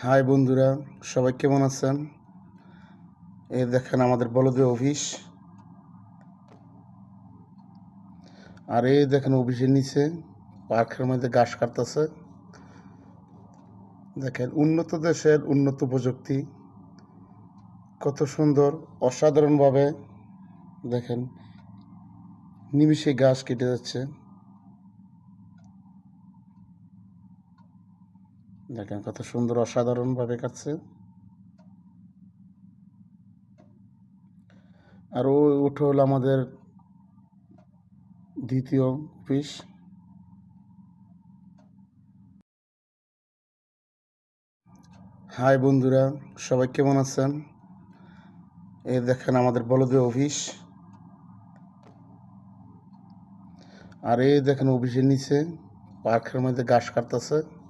High বন্ধুরা, সবাই কেমন আছেন? এই দেখেন আমাদের বলদে অফিস। আর এই দেখেন অফিসের নিচে পার্কের মধ্যে ঘাস কাটতেছে। দেখেন উন্নত দেশের উন্নত প্রযুক্তি, কত সুন্দর অসাধারণভাবে দেখেন নিমিষে ঘাস কেটে যাচ্ছে। দেখেন কত সুন্দর অসাধারণভাবে কাটছে। আর ওটা হলো আমাদের দ্বিতীয় অফিস। হাই বন্ধুরা, সবাই কেমন আছেন? এই দেখেন আমাদের বলদে অফিস। আর এই দেখেন অফিসের নিচে পার্কের মধ্যে ঘাস কাটতেছে।